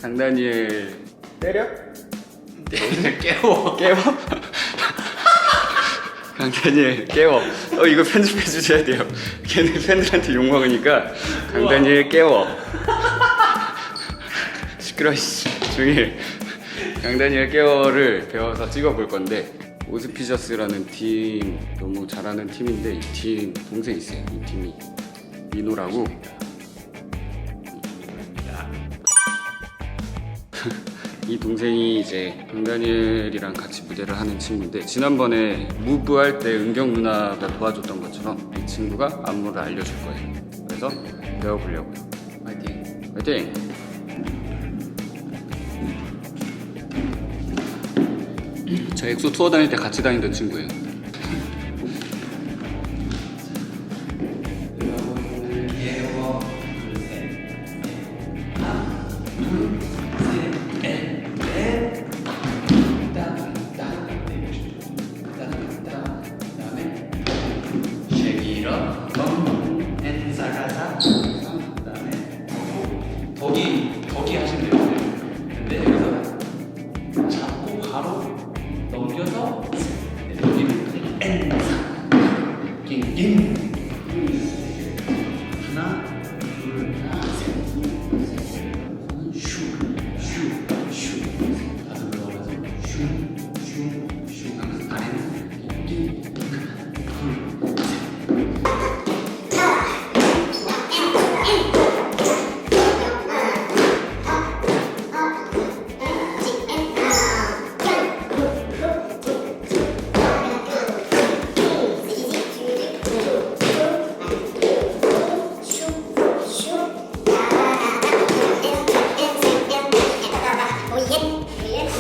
강다니엘 때려? 깨워. 깨워? 강다니엘 깨워. 이거 편집해 주셔야 돼요. 걔네 팬들한테 욕 먹으니까 강다니엘 깨워. 시끄러 씨. 조용히. 강다니엘 깨워를 배워서 찍어볼 건데, 오스피셔스라는 팀, 너무 잘하는 팀인데, 이 팀 동생 있어요. 이 팀이 민호라고. 이 동생이 이제 강다니엘이랑 같이 무대를 하는 친구인데, 지난번에 무브 할 때 은경 누나가 도와줬던 것처럼 이 친구가 안무를 알려줄 거예요. 그래서 배워보려고요. 화이팅! 화이팅! 저 엑소 투어 다닐 때 같이 다니던 친구예요. 덕이 하시면 돼요. 근데 여기서 잡고 바로 넘겨서 여기는 엔사 낑낑 하나 둘 셋 슈슈슈 다섯 번 넘어가서 슈슈슈 하면서 아래는 낑낑 이건 안 틀렸어. 예스.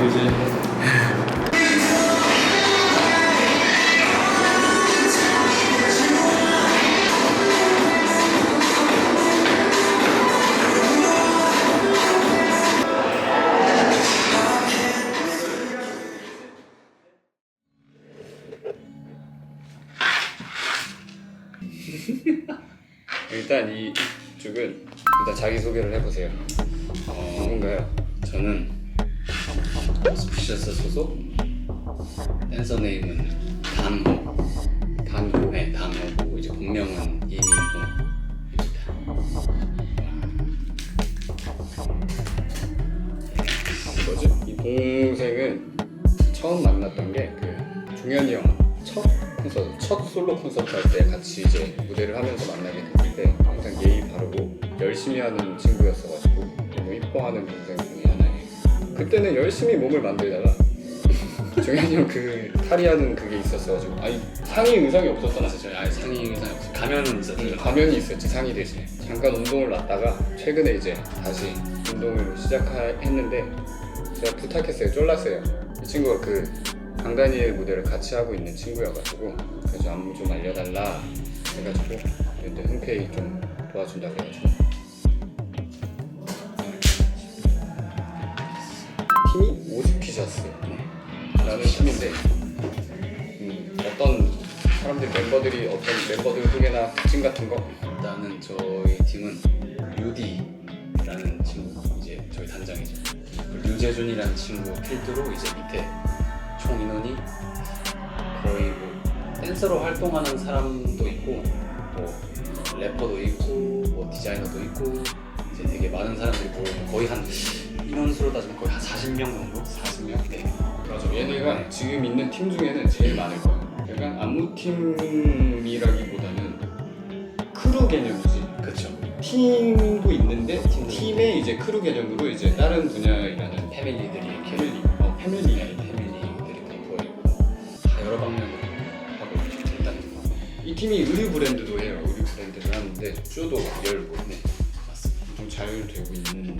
이제 일단 이 쪽은 일단 자기소개를 해보세요. 누군가요? 저는 오스피셔스 소속, 댄서 네임은 단호고 이제 본명은 이민호입니다. 뭐지? 이 동생은 처음 만났던 게 그 종현이 형 첫 솔로 콘서트 할 때 같이 이제 무대를 하면서 만나게 됐는데 항상 예의 바르고 열심히 하는 친구였어가지고 활동하는 동생 중에 하나예요. 그때는 열심히 몸을 만들다가 정현이 형 그 탈의하는 그게 있었어가지고 아니 상의 의상이 없었잖아. 진짜 아예 상의 의상이 없어. 가면은 있었죠. 가면이 있었지 상의 대신에. 잠깐 운동을 놨다가 최근에 이제 다시 운동을 시작했는데 제가 부탁했어요. 쫄랐어요. 이 친구가 그 강다니엘 무대를 같이 하고 있는 친구여가지고 그래서 안무 좀 알려달라 해가지고 근데 흔쾌히 좀 도와준다고 해가지고 팀이 오즈피자스 라는 팀인데 어떤 사람들 멤버들 소개나 특징 같은 거? 일단은 저희 팀은 유디라는 친구, 이제 저희 단장이죠. 그리고 유재준이라는 친구 필두로 이제 밑에 총 인원이 거의 뭐 댄서로 활동하는 사람도 있고 뭐 래퍼도 있고 뭐 디자이너도 있고 이제 되게 많은 사람들이 모여서 거의 한 인원수로 따지면 거의 한 40명 정도? 40명? 네. 맞아. 얘네가 지금 있는 팀 중에는 제일 많을 거야. 약간 안무팀이라기보다는 크루 개념이지. 그렇죠. 팀도 있는데 팀의 이제 크루 개념으로 이제 다른 분야에 일하는 패밀리들이 이렇게 패밀리. 패밀리들이 공포에 있고 다 여러 방면으로 하고 일단 이 팀이 의류 브랜드도 해요. 의류 브랜드를 하는데 쇼도 열고 네 맞습니다. 좀 잘 되고 있는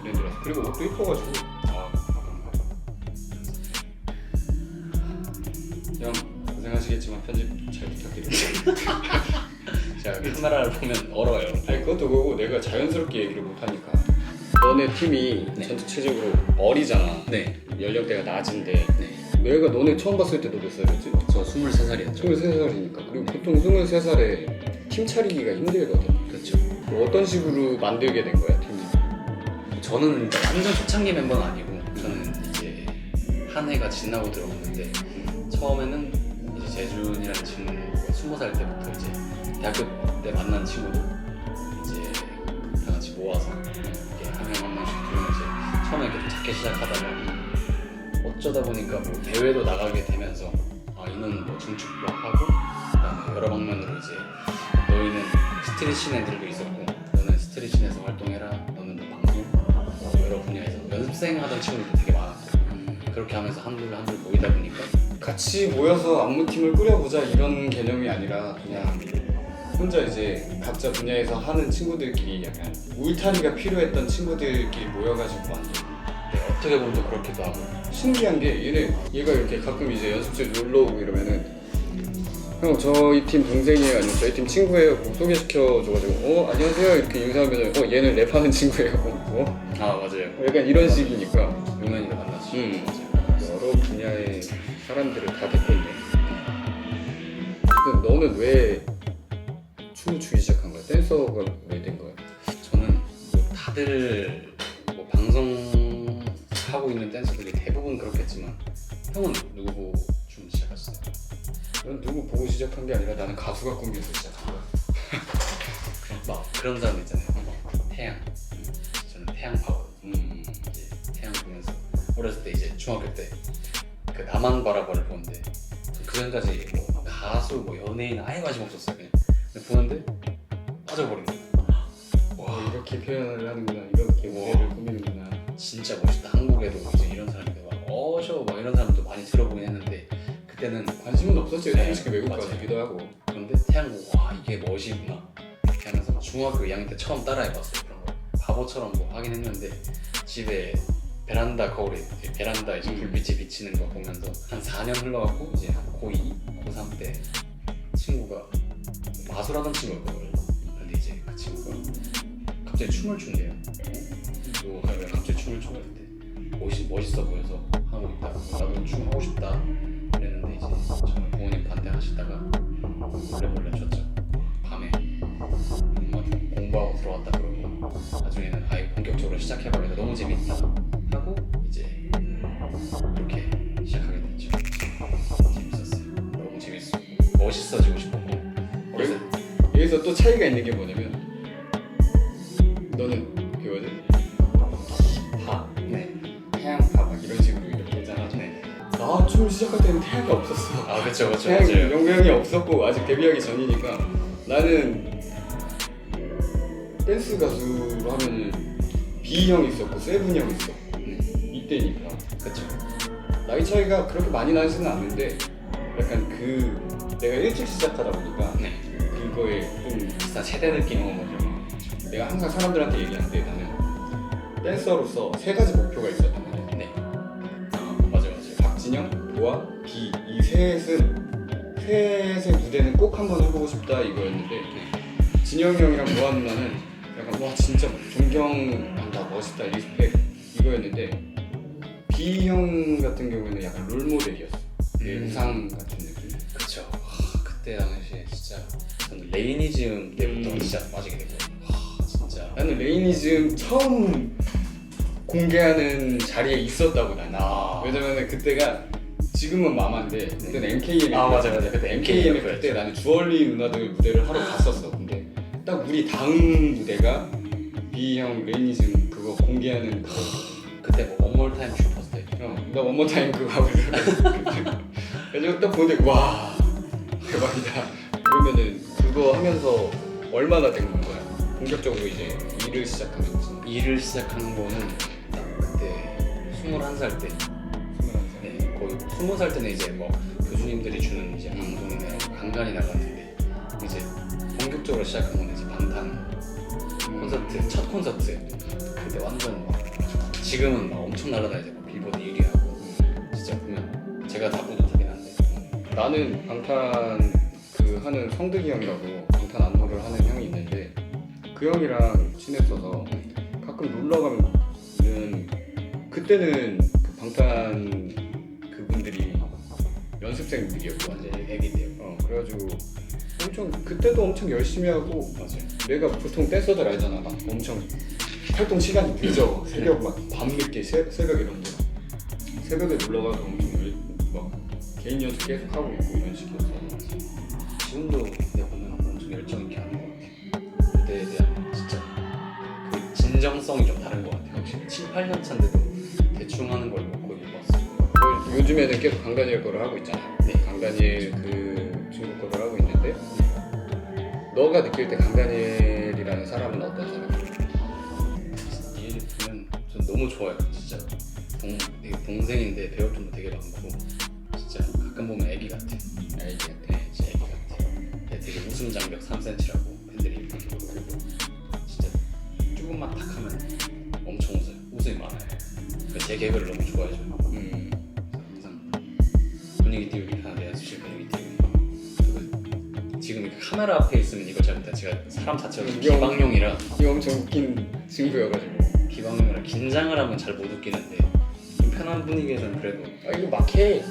브랜드라서 그리고 옷도 이뻐가지고 형 고생하시겠지만 편집 잘 부탁드립니다. 제가 카메라를 보면 얼어요. 아니 그것도 그거고 내가 자연스럽게 얘기를 못하니까 너네 팀이 네. 전체적으로 어리잖아. 네. 연령대가 낮은데 네. 내가 너네 처음 봤을 때 너 몇 살이었지? 저 23살이었죠. 23살이니까 그리고 보통 23살에 팀 차리기가 힘들거든. 그렇죠. 뭐 어떤 식으로 만들게 된 거야 팀이? 저는 완전 초창기 멤버는 아니고 저는 이제 한 해가 지나고 들어갔는데 처음에는 이제 재준이라는 친구가 20살 때부터 이제 대학교 때 만난 친구들 이제 다 같이 모아서 이렇게 한 명 한 명씩 부르면 이제 처음에 이렇게 좀 작게 시작하다가 어쩌다 보니까 뭐 대회도 나가게 되면서 인원 뭐 증축도 하고 그다음에 여러 방면으로 이제 너희는 스트릿 씬애들도 있었고 너는 스트릿 씬에서 활동해라 너는 뭐 방송 여러 분야에서 연습생 하던 친구들도 되게 많았고 그렇게 하면서 한둘 모이다 보니까 같이 모여서 안무팀을 꾸려보자 이런 개념이 아니라 그냥 혼자 이제 각자 분야에서 하는 친구들끼리 약간 울타리가 필요했던 친구들끼리 모여가지고 만든. 네, 어떻게 보면 또 그렇기도 하고 신기한 게 얘가 이렇게 가끔 이제 연습실 놀러 오고 이러면은 형 저희 팀 동생이에요 아니면 저희 팀 친구예요 뭐 소개시켜줘가지고 안녕하세요 이렇게 인사하면은 얘는 랩하는 친구예요 맞아요. 약간 이런 식이니까 용현이가 만났죠. 맞아요. 여러 분야의 사람들을 다 대표했네. 근데 너는 왜 춤을 추기 시작한 거야? 댄서가 왜 된 거야? 저는 뭐 다들 뭐 방송하고 있는 댄서들이 대부분 그렇겠지만 형은 누구 보고 춤 시작하셨어요? 넌 누구 보고 시작한 게 아니라 나는 가수가 꿈이어서 시작한 거야. 막 그런 사람 있잖아요. 태양. 저는 태양 파거든요. 이제 태양 보면서 어렸을 때 이제 중학교 때 그 나만 바라봐를 보는데 그 전까지 뭐 가수 뭐 연예인 아예 관심 없었어요. 그냥 근데 보는데 빠져버린 거예요. 와 이렇게 표현을 하는구나 이렇게 무대를 꾸미는구나. 진짜 멋있다. 한국에도 이제 이런 사람들 막 어셔 막 이런 사람도 많이 들어보긴 했는데 그때는 관심은 없었지. 네, 솔직히 외국 맞아요. 가수기도 하고. 그런데 태양 보고 와 이게 멋이구나 이렇게 하면서 중학교 2학년 때 처음 따라해봤어요. 그런 거 바보처럼 뭐 하긴 했는데 집에 베란다 거울에 베란다 이제 불빛이 비치는 거 보면서 한 4년 흘러갔고 이제 고2, 고3 때 친구가 마술하던 친구였거든요. 근데 이제 그 친구가 갑자기 춤을 춘대요. 왜 갑자기 춤을 춰? 했는데 멋있어 보여서 하고 있다가 나도 춤 하고 싶다 그랬는데 이제 저는 부모님 반대하시다가 몰래 췄죠. 밤에 엄마한테 공부하고 들어왔다 그러고 나중에는 아예 본격적으로 시작해봐야겠다 너무 재밌다 하고 이제 그렇게 시작하게 됐죠. 재밌었어요. 너무 재밌었고 멋있어지고 싶었고 어렸을 때 여기서 또 차이가 있는 게 뭐냐면 너는 그거지? 네. 태양파 막 이런 식으로 이렇게 했잖아. 네. 나 춤 시작할 때는 태양이 없었어. 그쵸 태양이 맞아요. 영구 형이 없었고 아직 데뷔하기 전이니까 나는 댄스 가수로 하면은 B형 있었고 세븐형 있었고 이때니까 그쵸. 나이 차이가 그렇게 많이 나지는 않는데 약간 그 내가 일찍 시작하다 보니까 네. 그거에 좀 비슷한 세대 느낌. 내가 항상 사람들한테 얘기하는데 나는 댄서로서 세 가지 목표가 있었단 말이야. 네. 맞아요. 박진영, 보아, B 이 셋의 무대는 꼭 한번 해보고 싶다 이거였는데 진영이 형이랑 보아 누나는 약간 와 진짜 존경한다 멋있다 리스펙 이거였는데 B 형 같은 경우에는 약간 롤 모델이었어. 내 우상 같은 느낌. 그쵸. 그때 당시에 진짜 저는 레이니즘 때부터 진짜 빠지게 됐거든요. 진짜. 나는 레이니즘 처음 공개하는 자리에 있었다고 나는. 왜냐면은 그때가 지금은 마마인데 그때는 MKM. 맞아요. 그때 MKM MKM 그때 나는 주얼리 누나들 무대를 하러 갔었어. 근데 딱 우리 다음 무대가 B형 레이니즘 그거 공개하는 거. 그때 뭐 원몰 타임 슈퍼스타. 나 원모 타임 그거 하고 있었거든. 그래서 딱 보는데 와 대박이다. 그러면은 그거 하면서 얼마나 된 거야? 본격적으로 이제 일을 시작하면서. 일을 시작한 거는 딱 그때 21살 때. 21살. 네, 거의 20살 때는 이제 뭐 교수님들이 주는 이제 방송이나 강간이 나갔는데 이제 본격적으로 시작한 건 이제 방탄 콘서트 첫 콘서트. 그때 완전 막 지금은 막 엄청 날아다니죠. 막 빌보드 1위 하고 진짜 보면 제가 다 뿌듯하긴 한데. 나는 방탄 그 하는 성득이 형이라고 방탄 안무를 하는 형이 있는데 그 형이랑 친했어서 가끔 놀러 가면은 그때는 그 방탄 그분들이 연습생들이었고 완전 애기 때요. 그래가지고 엄청 그때도 엄청 열심히 하고 맞아요. 내가 보통 댄서들 알잖아 막 엄청 활동 시간이 늦어 새벽 막 밤늦게 새벽 이런 데 새벽에 놀러 가서 엄청 막 개인 연습 계속 하고 있고 이런 식이었어. 지금도 근데 보면 엄청 열정 있게 하는 것 같아요. 그때에 대한 진짜 그 진정성이 좀 다른 것 같아요. 확실히 7, 8년 차인데도 대충 하는 걸 거의 못 봤어요. 요즘에는 계속 강다니엘 거를 하고 있잖아. 네. 강다니엘 그 중국 거를 하고 있는데 너가 느낄 때 강다니엘이라는 사람은 어떤 사람이야? 이 보면 전 너무 좋아요. 진짜 되게 동생인데 배울 점도 되게 많고 진짜 가끔 보면 애기 같아. 애기 같아. 네, 진짜 애기 같아. 네, 되게 웃음 장벽 3cm라고 팬들이 얘기하고 그리고 진짜 조금만 탁 하면 엄청 웃어요. 웃음이 많아요. 제 개그를 너무 좋아해줘요. 항상 분위기 띄우기 하나 내야 수실 분위기 띄우기. 그리고 지금 이렇게 카메라 앞에 있으면 이걸 잘 못해. 제가 사람 자체가 비방용이라 이거 엄청 웃긴 친구여가지고 비방용이라 긴장을 하면 잘 못 웃기는데 좀 편한 분위기에서는 그래도 이거 막해.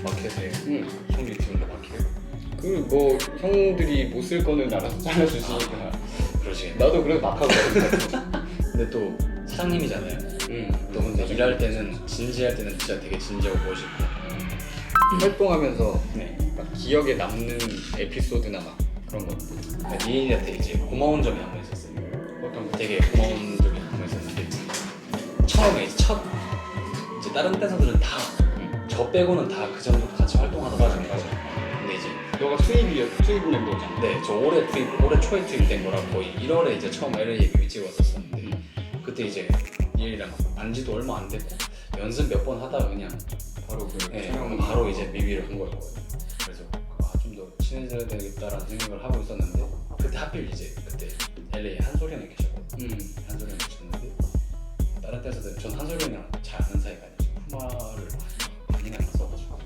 마켓에 응. 형 유튜브인데 마켓 그 뭐 형들이 못 쓸 거는 알아서 잘라주시니까 그러시겠네. 나도 그래서 막 하고 근데 또 사장님이잖아요. 또 근데 일할 때는 진지할 때는 진짜 되게 진지하고 멋있고 활동하면서 네. 막 기억에 남는 에피소드나 막 그런 거 니인한테 이제 고마운 점이 한 번 있었어요. 어떤 거? 되게 고마운 점이 한 번 있었는데 처음에 이제 이제 다른 댄서들은 다 저 빼고는 다 그 전부터 같이 활동하다 맞아. 근데 이제 너가 투입 멤버잖아. 네, 저 올해 초에 투입된 거라 거의 1월에 이제 처음 LA 뮤직을 왔었었는데 그때 이제 니엘이랑 안지도 얼마 안 됐고 연습 몇 번 하다가 그냥 바로 그 네, 촬영 바로 이제 뮤비를 한 거였거든요. 그래서 좀 더 친해져야 되겠다라는 생각을 하고 있었는데 그때 하필 이제 그때 LA 한솔이 형이 계셨거든요. 한솔이 형이 계셨는데 다른 댄서들은 전 한솔이 형이랑 잘 아는 사이가 아니죠. 푸마를 많이 나갔어가지고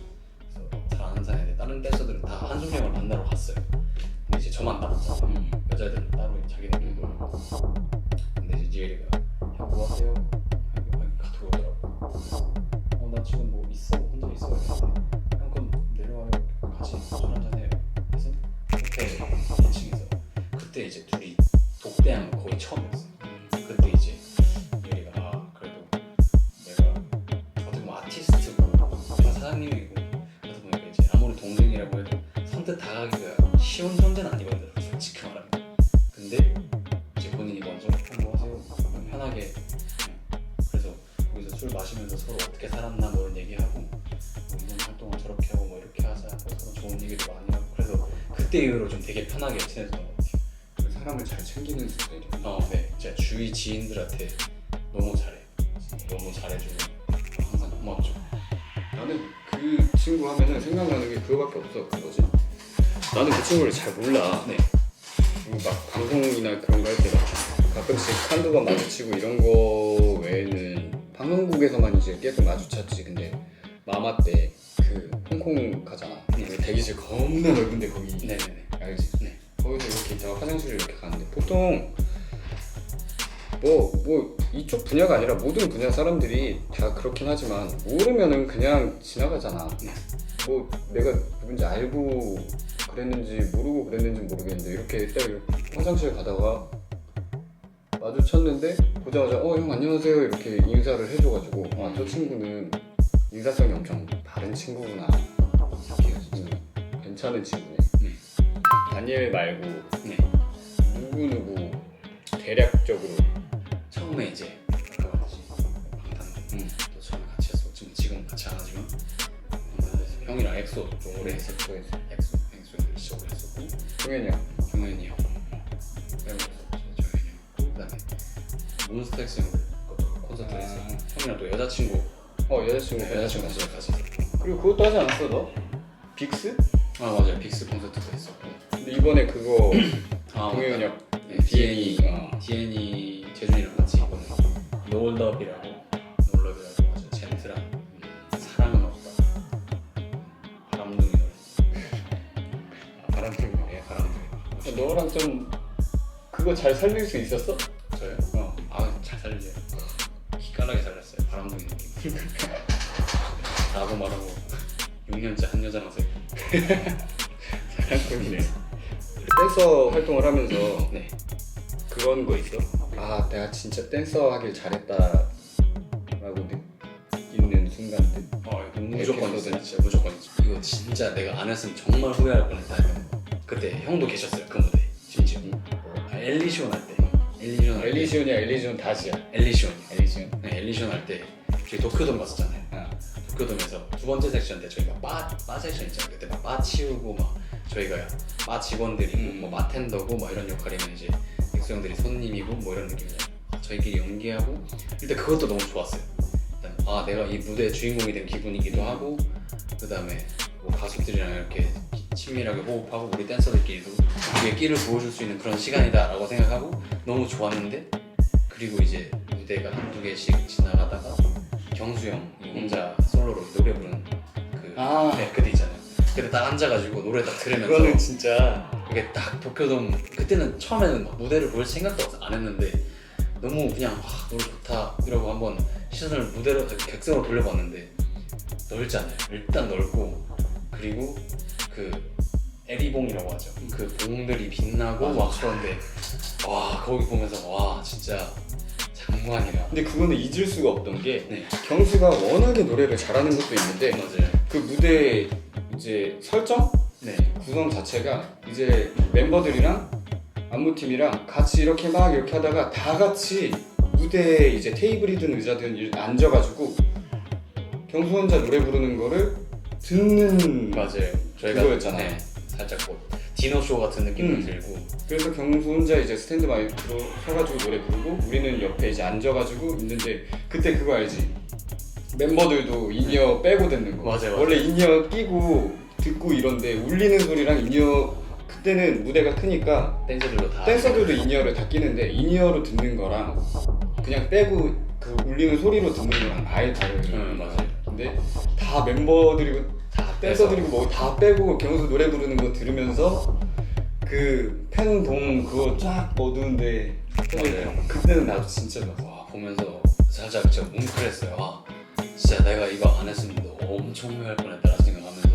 그래서 잘 아는 사이인데 다른 댄서들은 다 한솔이 형을 만나러 갔어요. 근데 이제 저만 남았잖아. 여자애들은 따로 자기네들이 놀고. 근데 이제 지엘이가 야 뭐 하세요? 카톡 오더라고. 나 지금 뭐 있어 혼자 있어 이랬는데 형 그럼 내려와요 같이 술 한잔 해요. 그래서 호텔 2층에서 그때 이제 둘이 독대한 거 거의 처음이었어. 그때 이제 지엘이가 그래도 내가 어떻게 보면 아티스트고 내가 사장님이고 그러다 보니까 이제 아무리 동생이라고 해도 선뜻 다가기가 쉬운 존재는 아니거든 솔직히 말하면. 근데 이제 본인이 먼저 뭐 하세요? 편하게 그래서 거기서 술 마시면서 서로 어떻게 살았나 뭐 이런 얘기하고 뭐 이번 활동은 저렇게 하고 뭐 이렇게 하자 뭐 서로 좋은 얘기도 많이 하고 그래서 그때 이후로 좀 되게 편하게 지내졌던 것 같아요. 사람을 잘 챙기는 스타일이야. 네. 제가 주위 지인들한테 너무 잘해. 너무 잘해주고 항상 고맙죠. 나는 그 친구 하면은 생각나는 게 그거밖에 없어. 그거지. 나는 그 친구를 잘 몰라. 네. 그리고 막 방송이나 그런 거 할 때 가끔씩 한두 번 마주치고 이런 거 외에는 방송국에서만 이제 계속 마주쳤지. 근데 마마 때 그 홍콩 가잖아. 그 대기실 겁나 넓은데 거기 네네네. 알지? 네. 거기서 이렇게 있다가 화장실을 이렇게 가는데 보통 뭐 이쪽 분야가 아니라 모든 분야 사람들이 다 그렇긴 하지만 모르면은 그냥 지나가잖아. 네. 뭐 내가 누군지 알고 그랬는지 모르고 그랬는지 모르겠는데 이렇게 딱 화장실 가다가 마주쳤는데 보자마자 형 안녕하세요 이렇게 인사를 해줘가지고 아 저 친구는 인사성이 엄청 바른 친구구나. 괜찮은 친구네. 네. 다니엘 말고 네. 누구 대략적으로 처음에 이제 아까 말했지 방탄 또 처음에 같이 했어. 지금 같이 안 하지만 형이랑 엑소 좀 오래 했었고 엑소 진짜 오래 했었고 종현이 형 종현이 형 빼고 종현이 형 그다음에 몬스타엑스 형 콘서트를 했어. 형이랑 또 여자친구 여자친구 여자친구 같이 했어. 그리고 그것도 하지 않았어 너? 빅스? 아 맞아요. 빅스 콘서트도 했었고 근데 이번에 그거 아 동현 형 네, 디엔이 디엔이 재준이랑 같이 이번에 노을럽이라고 아주 젠틀한 사랑은 없다 바람둥이 노래. 바람둥이 네, 바람둥이. 너랑 좀 그거 잘 살릴 수 있었어? 저요? 잘 살리죠. 기깔나게 살렸어요. 바람둥이 느낌. 나고 말하고 6년째 한 여자랑 사귀고. 사랑꾼이네. 댄서 활동을 하면서 네. 그런 거 있어? 아 내가 진짜 댄서 하길 잘했다 라고 느끼는 순간들. 무조건 있어. 에피소드. 진짜 무조건 있어. 이거 진짜 내가 안 했으면 정말 후회할 뻔했다. 그때 형도 계셨어요. 그 무대 심지어. 엘리시온 할 때. 엘리시온이야 다시야. 엘리시온. 엘리시온. 네, 엘리시온 할 때 저희 도쿄돔 갔었잖아요. 도쿄돔에서 두 번째 섹션 때 저희가 바 섹션 있잖아요. 그때 막 바 치우고 막 저희가 바 직원들이고 뭐 바텐더고 막 이런 역할이면 이제 엑소 형들이 손님이고 뭐 이런 느낌이잖아요. 저희끼리 연기하고 일단 그것도 너무 좋았어요. 일단 내가 이 무대의 주인공이 된 기분이기도 하고 그 다음에 뭐 가수들이랑 이렇게 친밀하게 호흡하고 우리 댄서들끼리도 우리의 끼를 부어줄 수 있는 그런 시간이다 라고 생각하고 너무 좋았는데 그리고 이제 무대가 한두 개씩 지나가다가 경수 형이 혼자 솔로로 노래 부르는 그때 있잖아요. 그때 딱 앉아가지고 노래 딱 들으면서 그거는 진짜 이게 딱 도쿄돔 그때는 처음에는 막 무대를 볼 생각도 안 했는데 너무 그냥 노래 좋다 이러고 한번 시선을 무대로 객석으로 돌려봤는데 넓잖아요. 일단 넓고 그리고 그 에리봉이라고 하죠. 그 봉들이 빛나고 막 그런데 와 거기 보면서 와 진짜 장관이다. 근데 그거는 잊을 수가 없던 게 네. 경수가 워낙에 노래를 잘하는 것도 있는데 맞아요. 그 무대 이제 설정? 네. 구성 자체가 이제 멤버들이랑 안무팀이랑 같이 이렇게 막 이렇게 하다가 다 같이 무대에 이제 테이블이든 의자든 앉아가지고 경수 혼자 노래 부르는 거를 듣는 맞아요. 저희가 그거였잖아. 네, 살짝 뭐 디너쇼 같은 느낌도 들고 그래서 경수 혼자 이제 스탠드 마이크로 서가지고 노래 부르고 우리는 옆에 이제 앉아가지고 있는데 그때 그거 알지? 멤버들도 인이어 빼고 듣는 거. 맞아요. 원래 인이어 끼고 듣고 이런데 울리는 소리랑 인이어 그때는 무대가 크니까 댄서들도 인이어를 다 끼는데 인이어로 듣는 거랑 그냥 빼고 그 울리는 소리로 듣는 거랑 아예 다른 맞아요. 근데 다 멤버들이고 다 댄서들이고 뭐 다 빼고 경수 노래 부르는 거 들으면서 그 팬동 그거 쫙 어두운데 그때는 나도 진짜 막 보면서 살짝 진짜 뭉클했어요. 진짜 내가 이거 안 했으면 엄청 후회할 뻔했다라는 생각하면서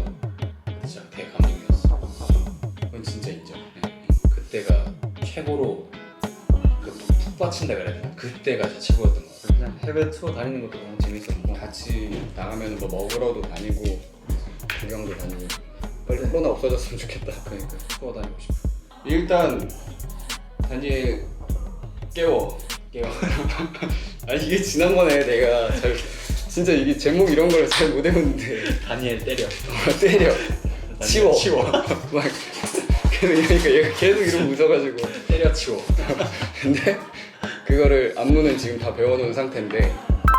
진짜 되게 감동이었어. 그건 진짜 인정. 그때가 최고로 푹 빠친다 그래야 되나? 그때가 진짜 최고였던 것 같아요. 그냥 해외 투어 다니는 것도 너무 재밌었고 같이 나가면 뭐 먹으러도 다니고 구경도 다니고 빨리 코로나 없어졌으면 좋겠다. 그러니까 투어 다니고 싶어. 일단 다니엘 깨워. 아니 이게 지난번에 내가 잘 진짜 이게 제목 이런 걸 잘 못 외웠는데 다니엘 때려. 때려 치워 막 그러니까 얘가 계속 이러고 웃어가지고 때려 치워. 근데 그거를 안무는 지금 다 배워놓은 상태인데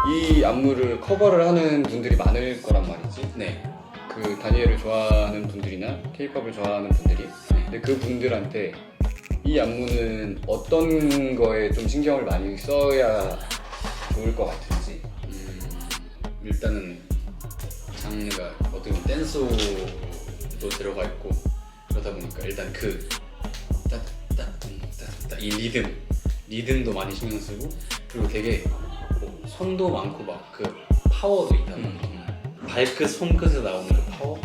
이 안무를 커버를 하는 분들이 많을 거란 말이지. 네. 그 다니엘을 좋아하는 분들이나 케이팝을 좋아하는 분들이. 근데 그 분들한테 이 안무는 어떤 거에 좀 신경을 많이 써야 좋을 것 같은지. 일단은 장르가 어떻게 보면 댄스도 들어가 있고 그러다 보니까 일단 그 따따따따따 이 리듬도 많이 신경 쓰고 그리고 되게 뭐 손도 많고 막 그 파워도 있다 발끝 손끝에서 나오는 그 파워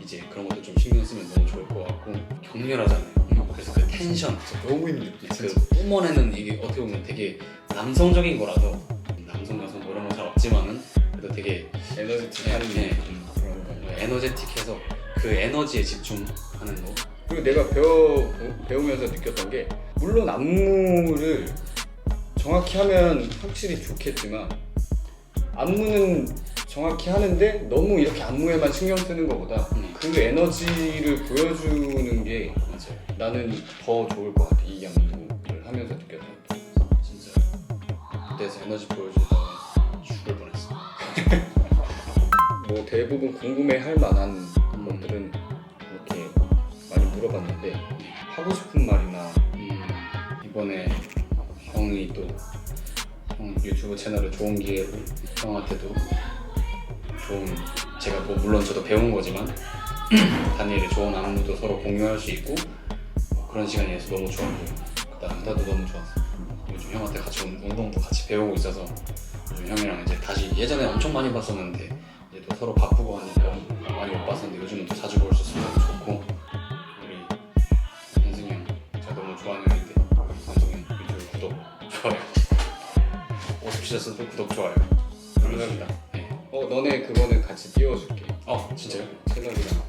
이제 그런 것도 좀 신경 쓰면 너무 좋을 것 같고 격렬하잖아요. 그래서 그 텐션 너무 힘들어. 그 뿜어내는 이게 어떻게 보면 되게 남성적인 거라서 남성 여성 뭐 이런 건 잘 없지만은 그래도 되게 에너지틱한 네. 그런 거. 에너제틱해서 그 에너지에 집중하는 거. 그리고 내가 배우면서 느꼈던 게 물론 안무를 정확히 하면 확실히 좋겠지만 안무는 정확히 하는데 너무 이렇게 안무에만 신경 쓰는 것보다 그 에너지를 보여주는 게 맞아요. 나는 더 좋을 것 같아. 이 안무를 하면서 느꼈던 게. 진짜 그때서 에너지 보여주다가 죽을 뻔했어. 뭐 대부분 궁금해할 만한 것들은 이렇게 많이 물어봤는데 하고 싶은 말이나 이번에 형이 또 형 유튜브 채널을 좋은 기회로 형한테도 좋은 제가 뭐 물론 저도 배운 거지만 다니엘의 좋은 안무도 서로 공유할 수 있고 그런 시간이어서 너무 좋았고 그다음 나도 너무 좋았어. 요즘 형한테 같이 운동도 같이 배우고 있어서 요즘 형이랑 이제 다시 예전에 엄청 많이 봤었는데 이제 또 서로 바쁘고 하니까 많이 못 봤었는데 요즘은 또 자주 볼 수 있어서 너무 좋고 우리 현승이 형 제가 너무 좋아하는 형인데 현승이 형 유튜브 구독 좋아요 50주셨어도 구독 좋아요 감사합니다. 네. 너네 그거는 같이 띄워줄게. 진짜요? 채널이랑.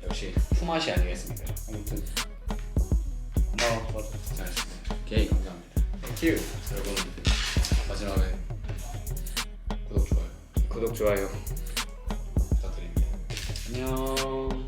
역시 품앗이 아니겠습니까? 아무튼 고마워 잘했습니다. 오케이 감사합니다. 땡큐. 여러분 마지막에 구독 좋아요 구독 좋아요. 부탁드립니다. 안녕.